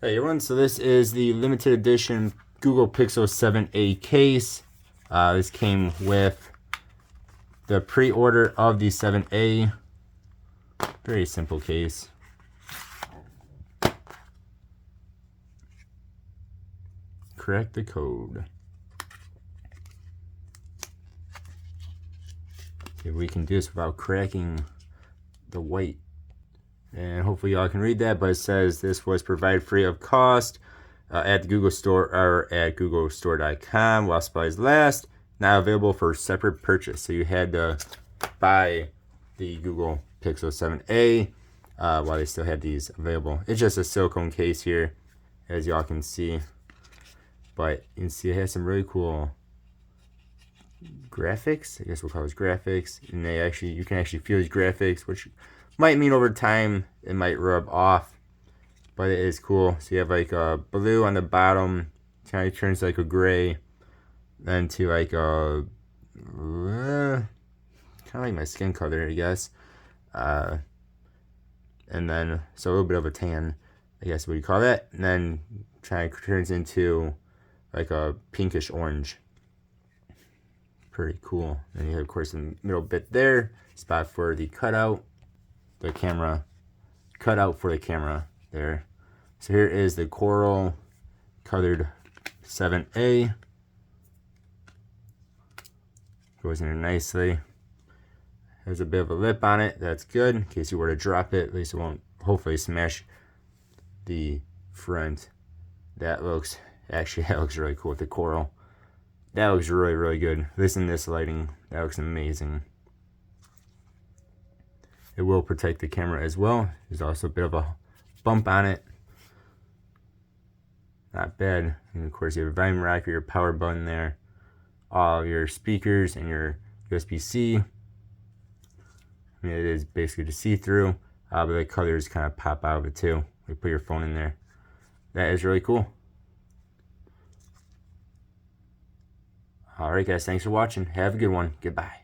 Hey everyone, so this is the limited edition Google Pixel 7a case. This came with the pre-order of the 7a. Very simple case. Correct the code. Okay, we can do this without cracking the white. And hopefully y'all can read that, but it says this was provided free of cost at the Google Store or at googlestore.com while supplies last. Now available for separate purchase. So you had to buy the Google Pixel 7a while they still had these available. It's just a silicone case here, as y'all can see. But you can see it has some really cool graphics. I guess we'll call those graphics. And you can actually feel these graphics, which might mean over time it might rub off, but it is cool. So you have like a blue on the bottom, kind of turns like a gray, then to like a kind of like my skin color, I guess. And then so a little bit of a tan, I guess what you call that. And then kind of turns into like a pinkish orange. Pretty cool. And you have, of course, the middle bit there, spot for the cutout. The camera cutout for the camera there. So here is the coral colored 7a. Goes in there nicely. Has a bit of a lip on it. That's good in case you were to drop it. At least it won't hopefully smash the front. That looks really cool with the coral. That looks really good. At least in this lighting, that looks amazing. It will protect the camera as well. There's also a bit of a bump on it. Not bad. And of course you have a volume rocker, your power button there, all your speakers and your USB-C. I mean, it is basically just see-through, but the colors kind of pop out of it too. You put your phone in there. That is really cool. Alright guys, thanks for watching. Have a good one. Goodbye.